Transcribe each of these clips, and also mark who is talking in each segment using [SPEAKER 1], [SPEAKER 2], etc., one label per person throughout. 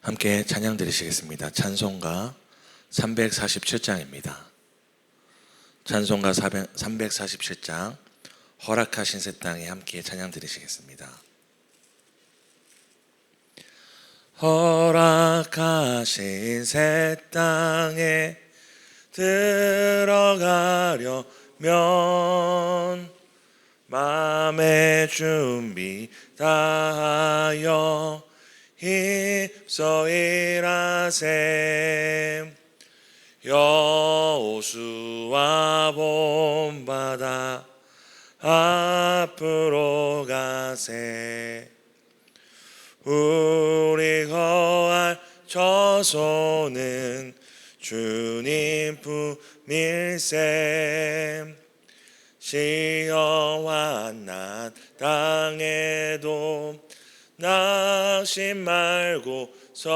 [SPEAKER 1] 함께 찬양 드리시겠습니다. 찬송가 347장입니다. 찬송가 347장 허락하신 새 땅에 함께 찬양 드리시겠습니다. 허락하신 새 땅에 들어가려면 마음의 준비 다하여 힘써 일하세. 여호수아 본받아 앞으로 가세. 우리 거할 처소는 주님 품일세. 시험 환난 땅에도 낙심 말고서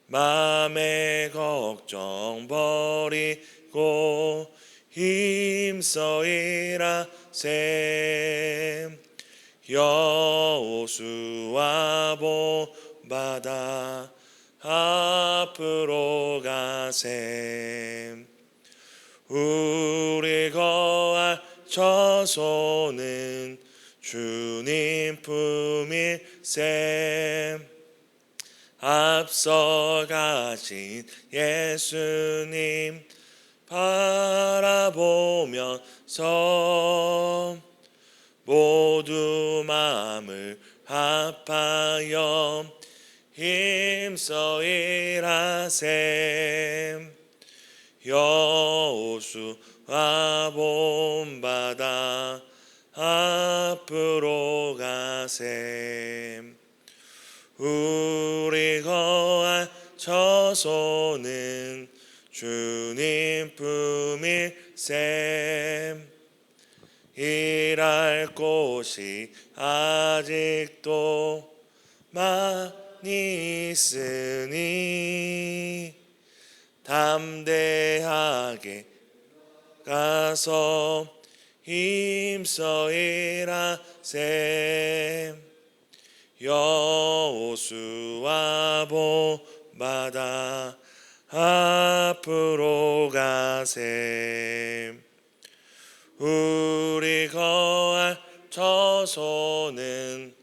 [SPEAKER 1] 맘의 걱정 버리고 힘써 일하세. 여호수아 본받아 앞으로 가세. 우리 거할 처소는 주님 품일세. 앞서 가신 예수님 바라보면서 모두 마음을 합하여 힘써 일하세. 여호수아 본받아 앞으로 가세. 우리 거할 처소는 주님 품일세. 일할 곳이 아직도 많이 있으니 담대하게 가서 힘써 일하세. 여호수아 본받아 앞으로 가세. 우리 거할 처소는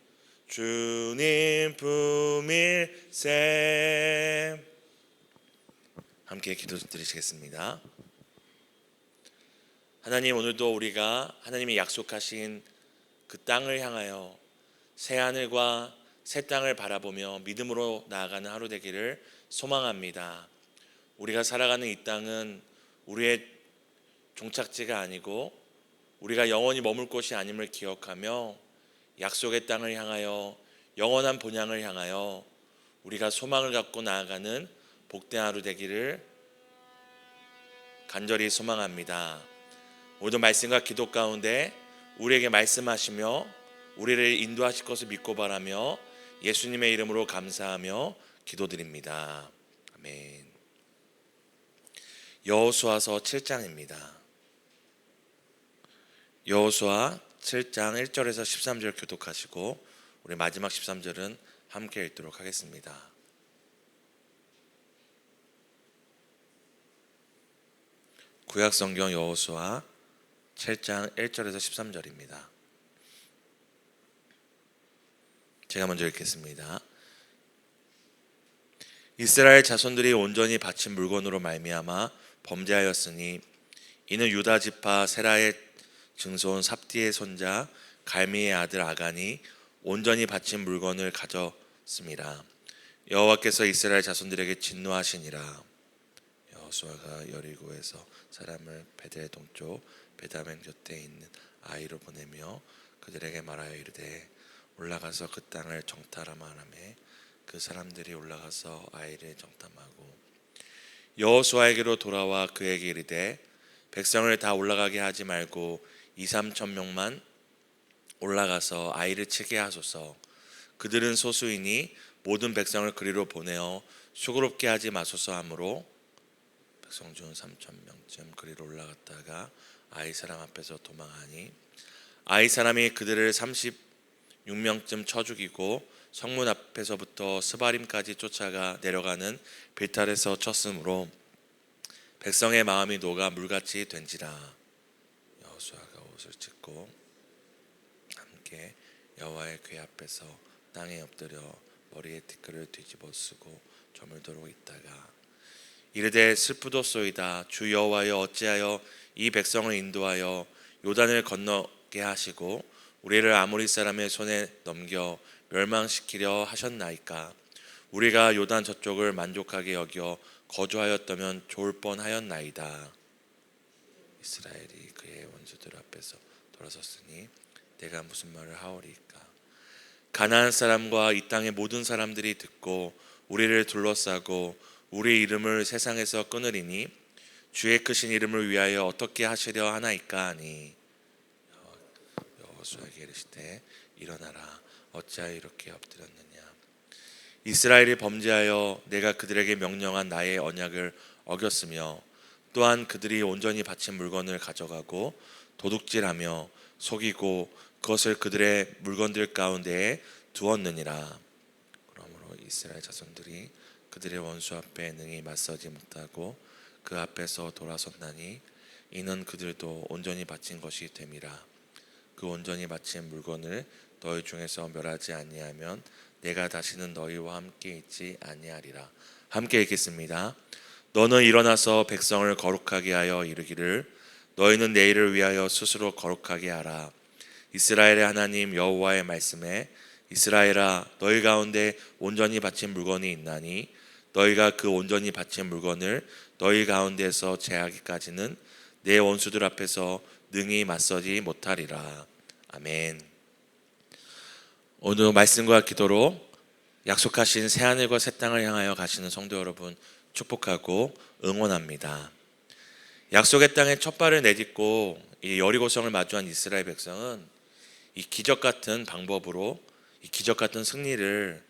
[SPEAKER 1] 주님 품일세. 함께 기도 드리시겠습니다. 하나님, 오늘도 우리가 하나님이 약속하신 그 땅을 향하여 새 하늘과 새 땅을 바라보며 믿음으로 나아가는 하루 되기를 소망합니다. 우리가 살아가는 이 땅은 우리의 종착지가 아니고 우리가 영원히 머물 곳이 아님을 기억하며 약속의 땅을 향하여 영원한 본향을 향하여 우리가 소망을 갖고 나아가는 복된 하루 되기를 간절히 소망합니다. 모든 말씀과 기도 가운데 우리에게 말씀하시며 우리를 인도하실 것을 믿고 바라며 예수님의 이름으로 감사하며 기도드립니다. 아멘. 여호수아서 7장입니다. 여호수아 7장 1절에서 13절 교독하시고 우리 마지막 13절은 함께 읽도록 하겠습니다. 구약성경 여호수아 7장 1절에서 13절입니다. 제가 먼저 읽겠습니다. 이스라엘 자손들이 온전히 바친 물건으로 말미암아 범죄하였으니 이는 유다 지파 세라의 증손 삽디의 손자 갈미의 아들 아간이 온전히 바친 물건을 가졌습니다. 여호와께서 이스라엘 자손들에게 진노하시니라. 여호수아가 여리고에서 사람을 베델 동쪽 베다멘 곁에 있는 아이로 보내며 그들에게 말하여 이르되 올라가서 그 땅을 정탐하라매 그 사람들이 올라가서 아이를 정탐하고 여호수아에게로 돌아와 그에게 이르되 백성을 다 올라가게 하지 말고 2-3천 명만 올라가서 아이를 치게 하소서. 그들은 소수이니 모든 백성을 그리로 보내어 수고롭게 하지 마소서 하므로 백성 중 3천 명쯤 그리로 올라갔다가 아이 사람 앞에서 도망하니 아이 사람이 그들을 36명쯤 쳐 죽이고 성문 앞에서부터 스바림까지 쫓아가 내려가는 빌탈에서 쳤으므로 백성의 마음이 녹아 물같이 된지라. 여호수아가 옷을 찢고 함께 여호와의 궤 앞에서 땅에 엎드려 머리에 티끌을 뒤집어 쓰고 저물도록 있다가 이르되 슬프도소이다. 주 여호와여 어찌하여 이 백성을 인도하여 요단을 건너게 하시고 우리를 아모리 사람의 손에 넘겨 멸망시키려 하셨나이까. 우리가 요단 저쪽을 만족하게 여겨 거주하였다면 좋을 뻔하였나이다. 이스라엘이 그의 원수들 앞에서 돌아섰으니 내가 무슨 말을 하오리까. 가나안 사람과 이 땅의 모든 사람들이 듣고 우리를 둘러싸고 우리 이름을 세상에서 끊으리니 주의 크신 이름을 위하여 어떻게 하시려 하나이까 하니 여호수아에게 이르시되 일어나라. 어찌하여 이렇게 엎드렸느냐. 이스라엘이 범죄하여 내가 그들에게 명령한 나의 언약을 어겼으며 또한 그들이 온전히 바친 물건을 가져가고 도둑질하며 속이고 그것을 그들의 물건들 가운데에 두었느니라. 그러므로 이스라엘 자손들이 그들의 원수 앞에 능히 맞서지 못하고 그 앞에서 돌아섰나니 이는 그들도 온전히 바친 것이 됨이라. 그 온전히 바친 물건을 너희 중에서 멸하지 아니하면 내가 다시는 너희와 함께 있지 아니하리라. 함께 읽겠습니다. 너는 일어나서 백성을 거룩하게 하여 이르기를 너희는 내일을 위하여 스스로 거룩하게 하라. 이스라엘의 하나님 여호와의 말씀에 이스라엘아 너희 가운데 온전히 바친 물건이 있나니 너희가 그 온전히 바친 물건을 너희 가운데서 제하기까지는 내 원수들 앞에서 능히 맞서지 못하리라. 아멘. 오늘 말씀과 기도로 약속하신 새하늘과 새 땅을 향하여 가시는 성도 여러분 축복하고 응원합니다. 약속의 땅에 첫 발을 내딛고 이 여리고성을 마주한 이스라엘 백성은 이 기적 같은 방법으로 이 기적 같은 승리를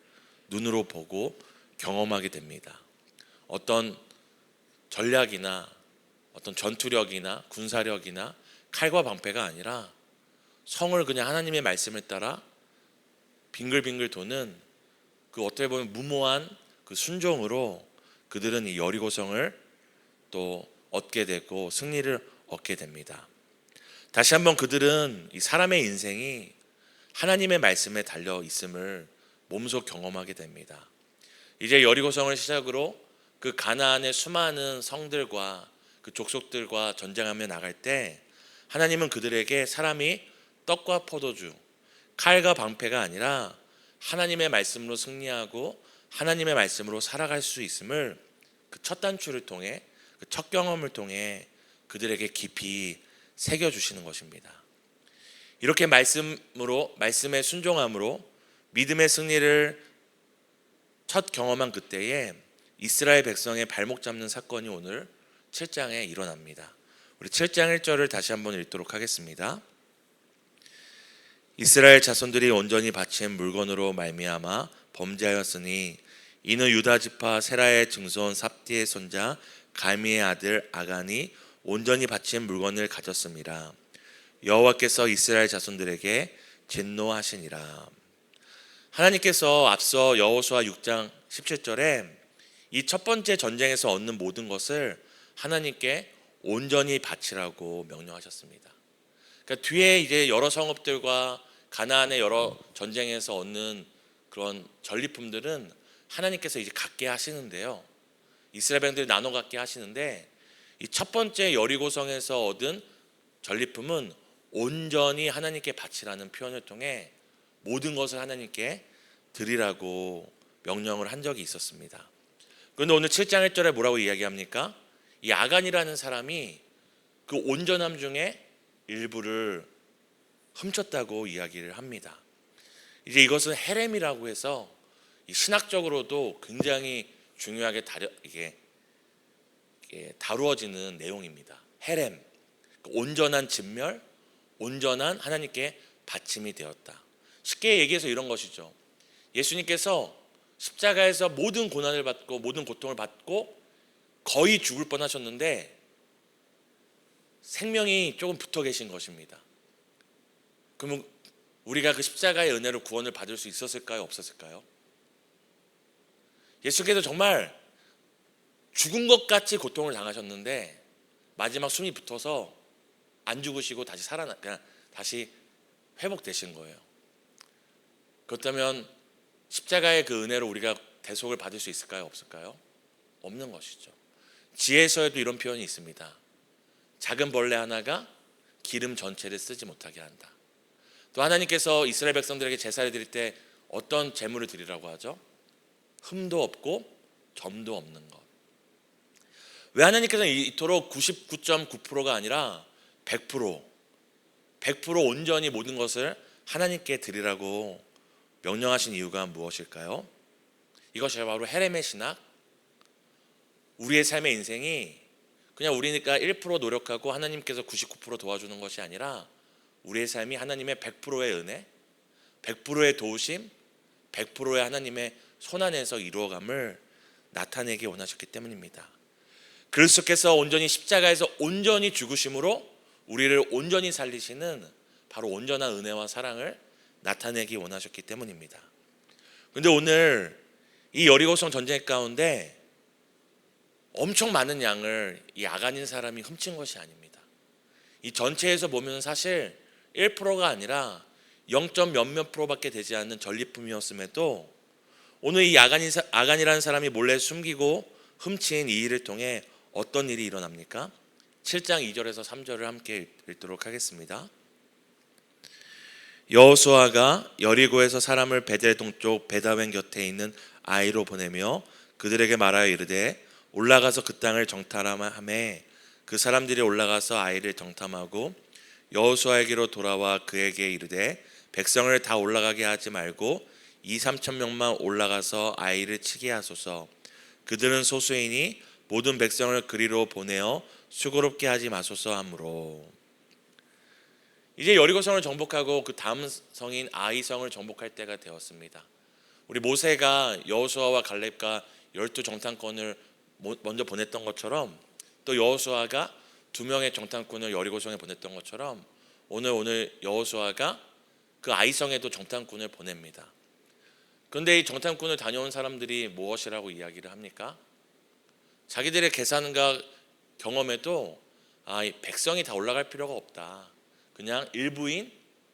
[SPEAKER 1] 눈으로 보고 경험하게 됩니다. 어떤 전략이나 어떤 전투력이나 군사력이나 칼과 방패가 아니라 성을 그냥 하나님의 말씀을 따라 빙글빙글 도는 그 어떻게 보면 무모한 그 순종으로 그들은 이 여리고성을 또 얻게 되고 승리를 얻게 됩니다. 다시 한번 그들은 이 사람의 인생이 하나님의 말씀에 달려 있음을 몸소 경험하게 됩니다. 이제 여리고성을 시작으로 그 가나안의 수많은 성들과 그 족속들과 전쟁하며 나갈 때 하나님은 그들에게 사람이 떡과 포도주, 칼과 방패가 아니라 하나님의 말씀으로 승리하고 하나님의 말씀으로 살아갈 수 있음을 그 첫 단추를 통해 그 첫 경험을 통해 그들에게 깊이 새겨주시는 것입니다. 이렇게 말씀에 순종함으로 믿음의 승리를 첫 경험한 그때에 이스라엘 백성의 발목 잡는 사건이 오늘 7장에 일어납니다. 우리 7장 1절을 다시 한번 읽도록 하겠습니다. 이스라엘 자손들이 온전히 바친 물건으로 말미암아 범죄하였으니 이는 유다 지파 세라의 증손 삽디의 손자 갈미의 아들 아간이 온전히 바친 물건을 가졌습니다. 여호와께서 이스라엘 자손들에게 진노하시니라. 하나님께서 앞서 여호수아 6장 17절에 이 첫 번째 전쟁에서 얻는 모든 것을 하나님께 온전히 바치라고 명령하셨습니다. 그러니까 뒤에 이제 여러 성읍들과 가나안의 여러 전쟁에서 얻는 그런 전리품들은 하나님께서 이제 갖게 하시는데요. 이스라엘 백성들이 나눠 갖게 하시는데 이 첫 번째 여리고성에서 얻은 전리품은 온전히 하나님께 바치라는 표현을 통해 모든 것을 하나님께 드리라고 명령을 한 적이 있었습니다. 그런데 오늘 7장 1절에 뭐라고 이야기합니까? 이 아간이라는 사람이 그 온전함 중에 일부를 훔쳤다고 이야기를 합니다. 이제 이것은 헤렘이라고 해서 신학적으로도 굉장히 중요하게 다루어지는 내용입니다. 헤렘, 온전한 진멸, 온전한 하나님께 바침이 되었다. 쉽게 얘기해서 이런 것이죠. 예수님께서 십자가에서 모든 고난을 받고 모든 고통을 받고 거의 죽을 뻔하셨는데 생명이 조금 붙어 계신 것입니다. 그러면 우리가 그 십자가의 은혜로 구원을 받을 수 있었을까요? 없었을까요? 예수께서 정말 죽은 것 같이 고통을 당하셨는데 마지막 숨이 붙어서 안 죽으시고 그냥 다시 회복되신 거예요. 그렇다면 십자가의 그 은혜로 우리가 대속을 받을 수 있을까요? 없을까요? 없는 것이죠. 지혜서에도 이런 표현이 있습니다. 작은 벌레 하나가 기름 전체를 쓰지 못하게 한다. 또 하나님께서 이스라엘 백성들에게 제사를 드릴 때 어떤 제물을 드리라고 하죠? 흠도 없고 점도 없는 것. 왜 하나님께서는 이토록 99.9%가 아니라 100% 온전히 모든 것을 하나님께 드리라고 명령하신 이유가 무엇일까요? 이것이 바로 헤레메 신학. 우리의 삶의 인생이 그냥 우리니까 1% 노력하고 하나님께서 99% 도와주는 것이 아니라 우리의 삶이 하나님의 100%의 은혜, 100%의 도우심, 100%의 하나님의 손안에서 이루어감을 나타내기 원하셨기 때문입니다. 그리스도께서 온전히 십자가에서 온전히 죽으심으로 우리를 온전히 살리시는 바로 온전한 은혜와 사랑을 나타내기 원하셨기 때문입니다. 그런데 오늘 이 여리고성 전쟁 가운데 엄청 많은 양을 이 아간인 사람이 훔친 것이 아닙니다. 이 전체에서 보면 사실 1%가 아니라 0. 몇몇 프로밖에 되지 않는 전리품이었음에도 오늘 이 아간이라는 사람이 몰래 숨기고 훔친 이 일을 통해 어떤 일이 일어납니까? 7장 2절에서 3절을 함께 읽도록 하겠습니다. 여호수아가 여리고에서 사람을 베델 동쪽 베다웬 곁에 있는 아이로 보내며 그들에게 말하여 이르되 올라가서 그 땅을 정탐하매 그 사람들이 올라가서 아이를 정탐하고 여호수아에게로 돌아와 그에게 이르되 백성을 다 올라가게 하지 말고 2-3천 명만 올라가서 아이를 치게 하소서. 그들은 소수이니 모든 백성을 그리로 보내어 수고롭게 하지 마소서 하므로. 이제 여리고성을 정복하고 그 다음 성인 아이성을 정복할 때가 되었습니다. 우리 모세가 여호수아와 갈렙과 12 정탐꾼을 먼저 보냈던 것처럼 또 여호수아가 2명의 정탐꾼을 여리고성에 보냈던 것처럼 오늘 여호수아가 그 아이성에도 정탐꾼을 보냅니다. 그런데 이 정탐꾼을 다녀온 사람들이 무엇이라고 이야기를 합니까? 자기들의 계산과 경험에도 이 백성이 다 올라갈 필요가 없다. 그냥 일부인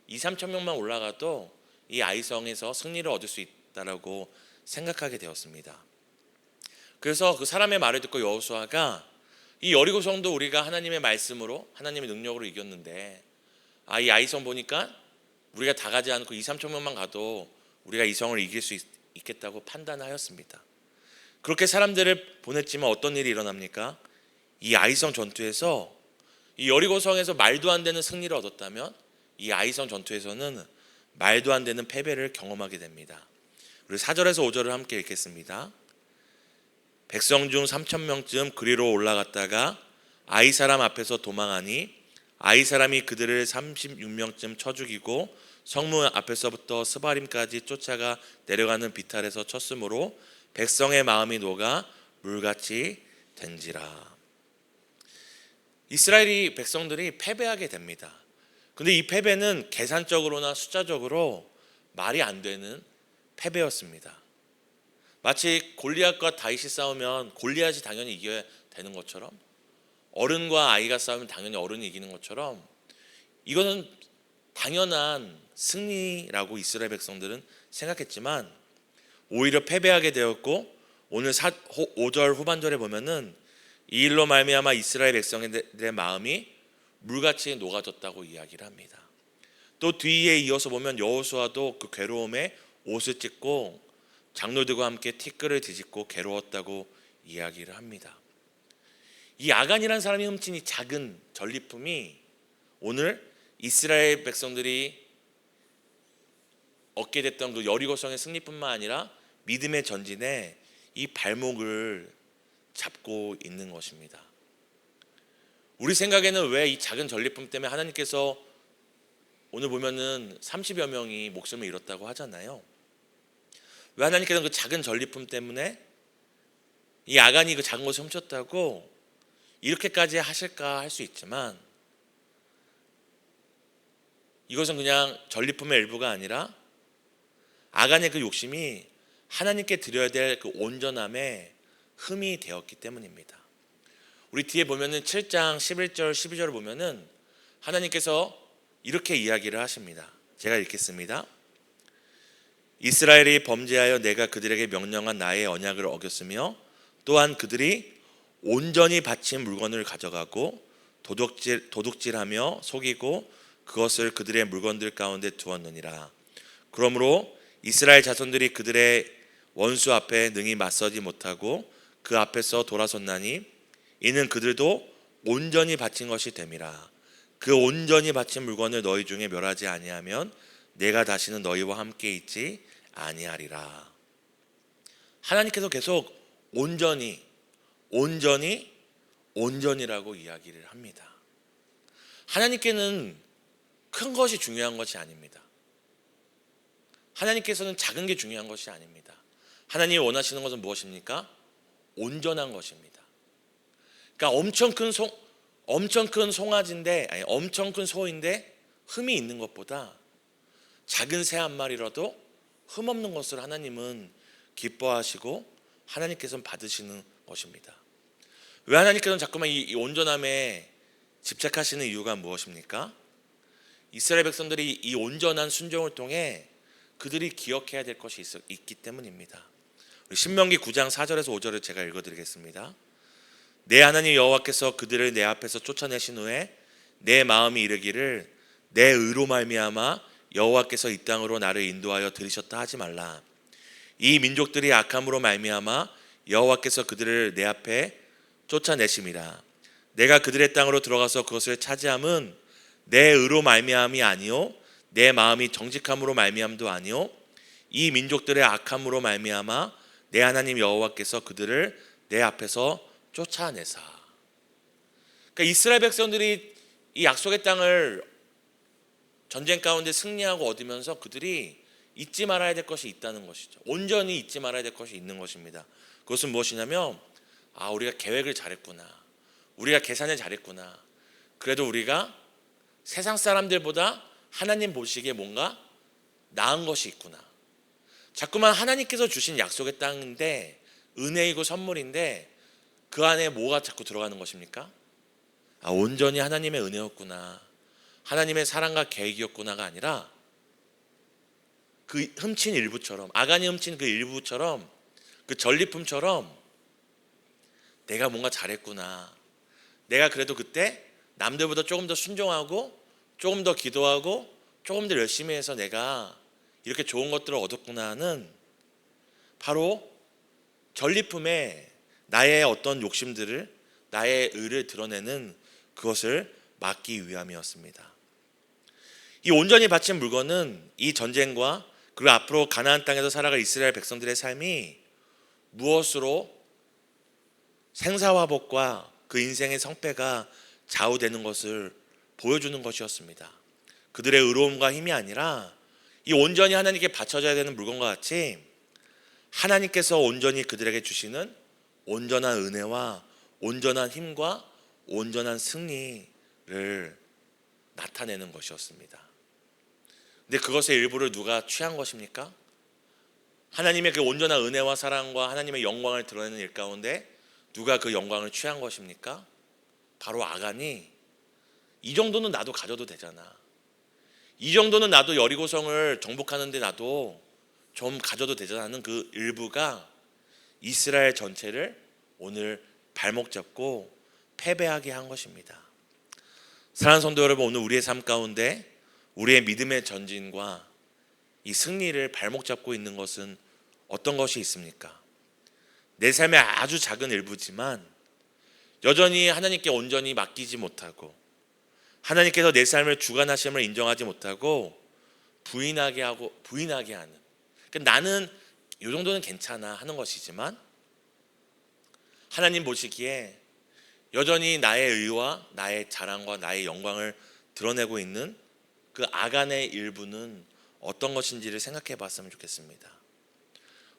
[SPEAKER 1] 2-3천 명만 올라가도 이 아이성에서 승리를 얻을 수 있다라고 생각하게 되었습니다. 그래서 그 사람의 말을 듣고 여호수아가 이 여리고성도 우리가 하나님의 말씀으로 하나님의 능력으로 이겼는데 이 아이성 보니까 우리가 다 가지 않고 2-3천 명만 가도 우리가 이 성을 이길 수 있겠다고 판단하였습니다. 그렇게 사람들을 보냈지만 어떤 일이 일어납니까? 이 아이성 전투에서 이 여리고성에서 말도 안 되는 승리를 얻었다면 이 아이성 전투에서는 말도 안 되는 패배를 경험하게 됩니다. 우리 4절에서 5절을 함께 읽겠습니다. 백성 중 3천 명쯤 그리로 올라갔다가 아이 사람 앞에서 도망하니 아이 사람이 그들을 36명쯤 쳐 죽이고 성문 앞에서부터 스바림까지 쫓아가 내려가는 비탈에서 쳤으므로 백성의 마음이 녹아 물같이 된지라. 이스라엘이 백성들이 패배하게 됩니다. 근데 이 패배는 계산적으로나 숫자적으로 말이 안 되는 패배였습니다. 마치 골리앗과 다윗이 싸우면 골리앗이 당연히 이겨야 되는 것처럼 어른과 아이가 싸우면 당연히 어른이 이기는 것처럼 이거는 당연한 승리라고 이스라엘 백성들은 생각했지만 오히려 패배하게 되었고 오늘 5절 후반절에 보면은 이 일로 말미암아 이스라엘 백성들의 마음이 물같이 녹아졌다고 이야기를 합니다. 또 뒤에 이어서 보면 여호수아도 그 괴로움에 옷을 찢고 장로들과 함께 티끌을 뒤집고 괴로웠다고 이야기를 합니다. 이 아간이라는 사람이 훔친 이 작은 전리품이 오늘 이스라엘 백성들이 얻게 됐던 그 여리고성의 승리뿐만 아니라 믿음의 전진에 이 발목을 잡고 있는 것입니다. 우리 생각에는 왜 이 작은 전리품 때문에 하나님께서 오늘 보면은 30여 명이 목숨을 잃었다고 하잖아요. 왜 하나님께서는 그 작은 전리품 때문에 이 아간이 그 작은 것을 훔쳤다고 이렇게까지 하실까 할 수 있지만 이것은 그냥 전리품의 일부가 아니라 아간의 그 욕심이 하나님께 드려야 될 그 온전함의 흠이 되었기 때문입니다. 우리 뒤에 보면은 7장 11절 12절을 보면은 하나님께서 이렇게 이야기를 하십니다. 제가 읽겠습니다. 이스라엘이 범죄하여 내가 그들에게 명령한 나의 언약을 어겼으며 또한 그들이 온전히 바친 물건을 가져가고 도둑질하며 속이고 그것을 그들의 물건들 가운데 두었느니라. 그러므로 이스라엘 자손들이 그들의 원수 앞에 능히 맞서지 못하고 그 앞에서 돌아섰나니 이는 그들도 온전히 바친 것이 됨이라. 그 온전히 바친 물건을 너희 중에 멸하지 아니하면 내가 다시는 너희와 함께 있지 아니하리라. 하나님께서 계속 온전히라고 이야기를 합니다. 하나님께는 큰 것이 중요한 것이 아닙니다. 하나님께서는 작은 게 중요한 것이 아닙니다. 하나님이 원하시는 것은 무엇입니까? 온전한 것입니다. 그러니까 엄청 큰 송아지인데, 아니 엄청 큰 소인데 흠이 있는 것보다 작은 새 한 마리라도 흠 없는 것을 하나님은 기뻐하시고 하나님께서는 받으시는 것입니다. 왜 하나님께서는 자꾸만 이 온전함에 집착하시는 이유가 무엇입니까? 이스라엘 백성들이 이 온전한 순종을 통해 그들이 기억해야 될 것이 있기 때문입니다. 신명기 9장 4절에서 5절을 제가 읽어드리겠습니다. 내 하나님 여호와께서 그들을 내 앞에서 쫓아내신 후에 내 마음이 이르기를 내 의로 말미암아 여호와께서 이 땅으로 나를 인도하여 들이셨다 하지 말라. 이 민족들이 악함으로 말미암아 여호와께서 그들을 내 앞에 쫓아내심이라. 내가 그들의 땅으로 들어가서 그것을 차지함은 내 의로 말미암이 아니요 내 마음이 정직함으로 말미암도 아니요 이 민족들의 악함으로 말미암아 내 하나님 여호와께서 그들을 내 앞에서 쫓아내사. 그러니까 이스라엘 백성들이 이 약속의 땅을 전쟁 가운데 승리하고 얻으면서 그들이 잊지 말아야 될 것이 있다는 것이죠. 온전히 잊지 말아야 될 것이 있는 것입니다. 그것은 무엇이냐면 우리가 계획을 잘했구나, 우리가 계산을 잘했구나, 그래도 우리가 세상 사람들보다 하나님 보시기에 뭔가 나은 것이 있구나. 자꾸만 하나님께서 주신 약속의 땅인데 은혜이고 선물인데 그 안에 뭐가 자꾸 들어가는 것입니까? 온전히 하나님의 은혜였구나, 하나님의 사랑과 계획이었구나가 아니라 그 훔친 일부처럼, 아간이 훔친 그 일부처럼, 그 전리품처럼 내가 뭔가 잘했구나, 내가 그래도 그때 남들보다 조금 더 순종하고 조금 더 기도하고 조금 더 열심히 해서 내가 이렇게 좋은 것들을 얻었구나 하는 바로 전리품에 나의 어떤 욕심들을, 나의 의를 드러내는 그것을 막기 위함이었습니다. 이 온전히 바친 물건은 이 전쟁과 그리고 앞으로 가나안 땅에서 살아갈 이스라엘 백성들의 삶이 무엇으로 생사화복과 그 인생의 성패가 좌우되는 것을 보여주는 것이었습니다. 그들의 의로움과 힘이 아니라 이 온전히 하나님께 바쳐져야 되는 물건과 같이 하나님께서 온전히 그들에게 주시는 온전한 은혜와 온전한 힘과 온전한 승리를 나타내는 것이었습니다. 근데 그것의 일부를 누가 취한 것입니까? 하나님의 그 온전한 은혜와 사랑과 하나님의 영광을 드러내는 일 가운데 누가 그 영광을 취한 것입니까? 바로 아간이 이 정도는 나도 가져도 되잖아, 이 정도는 나도 여리고성을 정복하는데 나도 좀 가져도 되잖아 하는 그 일부가 이스라엘 전체를 오늘 발목 잡고 패배하게 한 것입니다. 사랑하는 성도 여러분, 오늘 우리의 삶 가운데 우리의 믿음의 전진과 이 승리를 발목 잡고 있는 것은 어떤 것이 있습니까? 내 삶의 아주 작은 일부지만 여전히 하나님께 온전히 맡기지 못하고 하나님께서 내 삶을 주관하심을 인정하지 못하고 부인하게 하는, 그러니까 나는 이 정도는 괜찮아 하는 것이지만 하나님 보시기에 여전히 나의 의와 나의 자랑과 나의 영광을 드러내고 있는 그 아간의 일부는 어떤 것인지를 생각해 봤으면 좋겠습니다.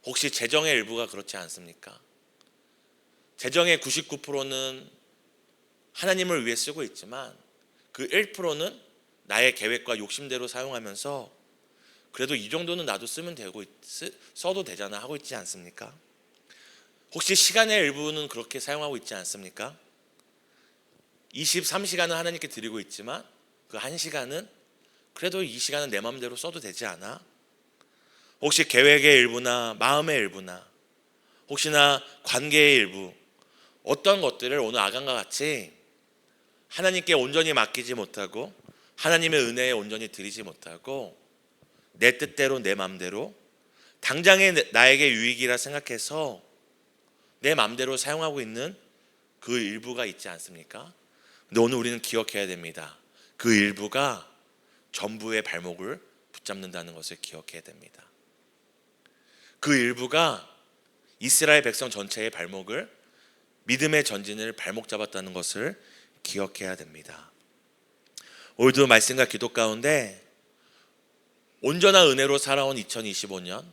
[SPEAKER 1] 혹시 재정의 일부가 그렇지 않습니까? 재정의 99%는 하나님을 위해 쓰고 있지만 그 1%는 나의 계획과 욕심대로 사용하면서 그래도 이 정도는 나도 쓰면 되고 써도 되잖아 하고 있지 않습니까? 혹시 시간의 일부는 그렇게 사용하고 있지 않습니까? 23시간을 하나님께 드리고 있지만 그 1시간은 그래도 이 시간은 내 마음대로 써도 되지 않아? 혹시 계획의 일부나 마음의 일부나 혹시나 관계의 일부, 어떤 것들을 오늘 아간과 같이 하나님께 온전히 맡기지 못하고 하나님의 은혜에 온전히 드리지 못하고 내 뜻대로 내 마음대로 당장의 나에게 유익이라 생각해서 내 마음대로 사용하고 있는 그 일부가 있지 않습니까? 근데 오늘 우리는 기억해야 됩니다. 그 일부가 전부의 발목을 붙잡는다는 것을 기억해야 됩니다. 그 일부가 이스라엘 백성 전체의 발목을, 믿음의 전진을 발목 잡았다는 것을 기억해야 됩니다. 오늘도 말씀과 기도 가운데 온전한 은혜로 살아온 2025년,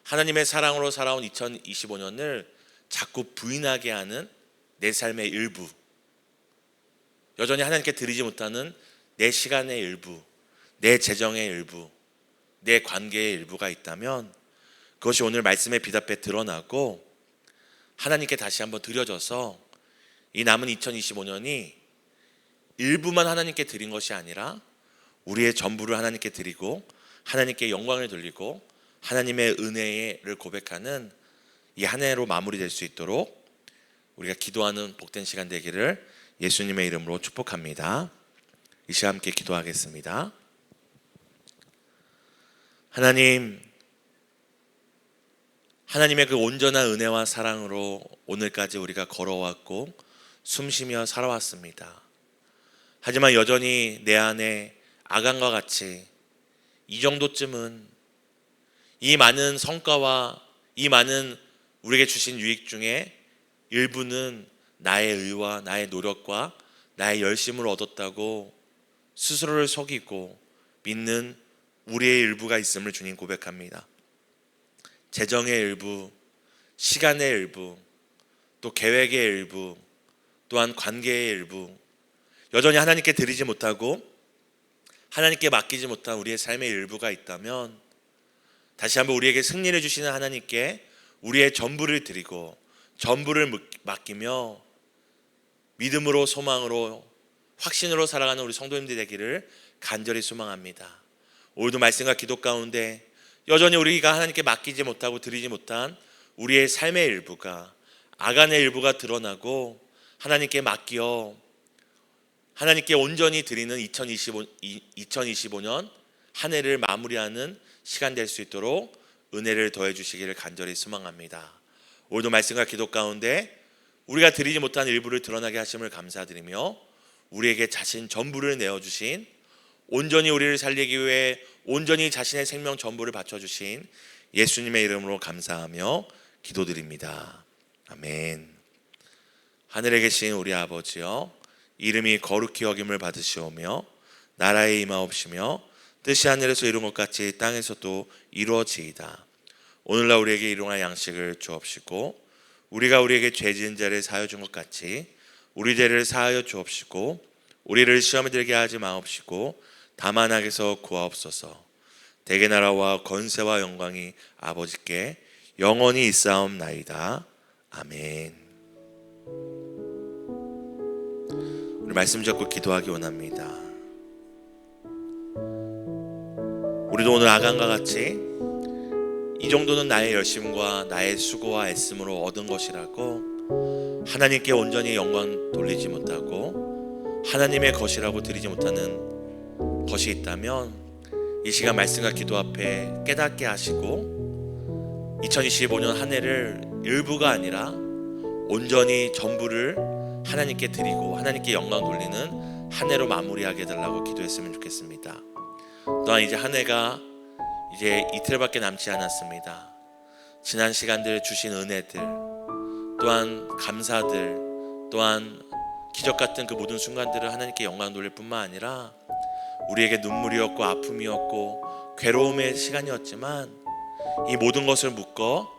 [SPEAKER 1] 하나님의 사랑으로 살아온 2025년을 자꾸 부인하게 하는 내 삶의 일부, 여전히 하나님께 드리지 못하는 내 시간의 일부, 내 재정의 일부, 내 관계의 일부가 있다면 그것이 오늘 말씀의 빛 앞에 드러나고 하나님께 다시 한번 드려져서 이 남은 2025년이 일부만 하나님께 드린 것이 아니라 우리의 전부를 하나님께 드리고 하나님께 영광을 돌리고 하나님의 은혜를 고백하는 이 한 해로 마무리될 수 있도록 우리가 기도하는 복된 시간 되기를 예수님의 이름으로 축복합니다. 이 시간 함께 기도하겠습니다. 하나님의 그 온전한 은혜와 사랑으로 오늘까지 우리가 걸어왔고 숨쉬며 살아왔습니다. 하지만 여전히 내 안에 아간과 같이 이 정도쯤은, 이 많은 성과와 이 많은 우리에게 주신 유익 중에 일부는 나의 의와 나의 노력과 나의 열심으로 얻었다고 스스로를 속이고 믿는 우리의 일부가 있음을 주님 고백합니다. 재정의 일부, 시간의 일부, 또 계획의 일부, 또한 관계의 일부, 여전히 하나님께 드리지 못하고 하나님께 맡기지 못한 우리의 삶의 일부가 있다면 다시 한번 우리에게 승리를 주시는 하나님께 우리의 전부를 드리고 전부를 맡기며 믿음으로, 소망으로, 확신으로 살아가는 우리 성도님들 되기를 간절히 소망합니다. 오늘도 말씀과 기도 가운데 여전히 우리가 하나님께 맡기지 못하고 드리지 못한 우리의 삶의 일부가, 아간의 일부가 드러나고 하나님께 맡겨 하나님께 온전히 드리는 2025년 한 해를 마무리하는 시간 될 수 있도록 은혜를 더해 주시기를 간절히 소망합니다. 오늘도 말씀과 기도 가운데 우리가 드리지 못한 일부를 드러나게 하심을 감사드리며 우리에게 자신 전부를 내어주신, 온전히 우리를 살리기 위해 온전히 자신의 생명 전부를 바쳐주신 예수님의 이름으로 감사하며 기도드립니다. 아멘. 하늘에 계신 우리 아버지여, 이름이 거룩히 여김을 받으시오며 나라에 임하옵시며 뜻이 하늘에서 이룬 것 같이 땅에서도 이루어지이다. 오늘날 우리에게 일용할 양식을 주옵시고 우리가 우리에게 죄 지은 자를 사하여 준 것 같이 우리 죄를 사하여 주옵시고 우리를 시험에 들게 하지 마옵시고 다만 악에서 구하옵소서. 대개 나라와 권세와 영광이 아버지께 영원히 있사옵나이다. 아멘. 우리 말씀 잡고 기도하기 원합니다. 우리도 오늘 아간과 같이 이 정도는 나의 열심과 나의 수고와 애씀으로 얻은 것이라고 하나님께 온전히 영광 돌리지 못하고 하나님의 것이라고 드리지 못하는 것이 있다면 이 시간 말씀과 기도 앞에 깨닫게 하시고 2025년 한 해를 일부가 아니라 온전히 전부를 하나님께 드리고 하나님께 영광 돌리는 한 해로 마무리하게 해달라고 기도했으면 좋겠습니다. 또한 이제 한 해가 이제 이틀밖에 남지 않았습니다. 지난 시간들 주신 은혜들, 또한 감사들, 또한 기적 같은 그 모든 순간들을 하나님께 영광 돌릴 뿐만 아니라 우리에게 눈물이었고 아픔이었고 괴로움의 시간이었지만 이 모든 것을 묶어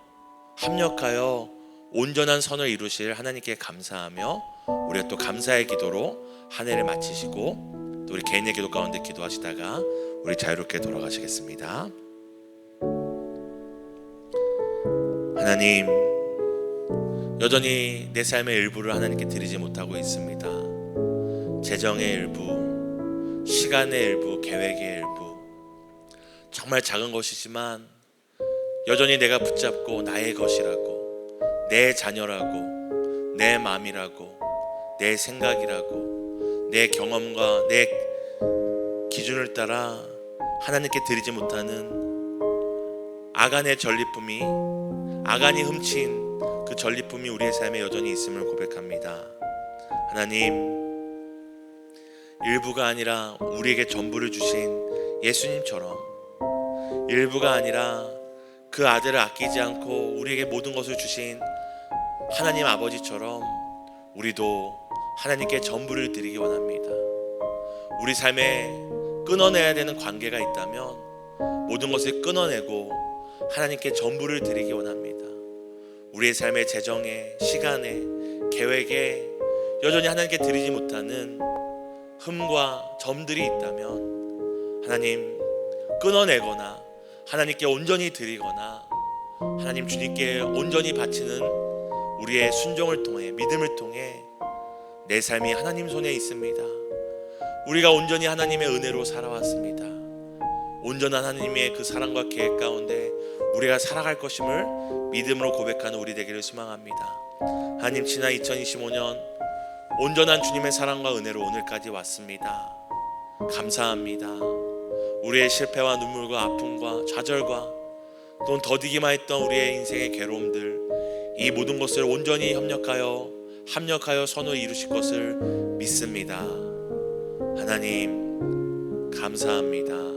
[SPEAKER 1] 합력하여 온전한 선을 이루실 하나님께 감사하며 우리가 또 감사의 기도로 한 해를 마치시고 또 우리 개인의 기도 가운데 기도하시다가 우리 자유롭게 돌아가시겠습니다. 하나님, 여전히 내 삶의 일부를 하나님께 드리지 못하고 있습니다. 재정의 일부, 시간의 일부, 계획의 일부, 정말 작은 것이지만 여전히 내가 붙잡고 나의 것이라고, 내 자녀라고, 내 마음이라고, 내 생각이라고, 내 경험과 내 기준을 따라 하나님께 드리지 못하는 아간의 전리품이, 아간이 훔친 그 전리품이 우리의 삶에 여전히 있음을 고백합니다. 하나님, 일부가 아니라 우리에게 전부를 주신 예수님처럼, 일부가 아니라 그 아들을 아끼지 않고 우리에게 모든 것을 주신 하나님 아버지처럼 우리도 하나님께 전부를 드리기 원합니다. 우리 삶에 끊어내야 되는 관계가 있다면 모든 것을 끊어내고 하나님께 전부를 드리기 원합니다. 우리의 삶의 재정에, 시간에, 계획에 여전히 하나님께 드리지 못하는 흠과 점들이 있다면 하나님 끊어내거나 하나님께 온전히 드리거나 하나님 주님께 온전히 바치는 우리의 순종을 통해, 믿음을 통해 내 삶이 하나님 손에 있습니다. 우리가 온전히 하나님의 은혜로 살아왔습니다. 온전한 하나님의 그 사랑과 계획 가운데 우리가 살아갈 것임을 믿음으로 고백하는 우리 되기를 소망합니다. 하나님, 지난 2025년 온전한 주님의 사랑과 은혜로 오늘까지 왔습니다. 감사합니다. 우리의 실패와 눈물과 아픔과 좌절과 또는 더디기만 했던 우리의 인생의 괴로움들, 이 모든 것을 온전히 합력하여 선을 이루실 것을 믿습니다. 하나님, 감사합니다.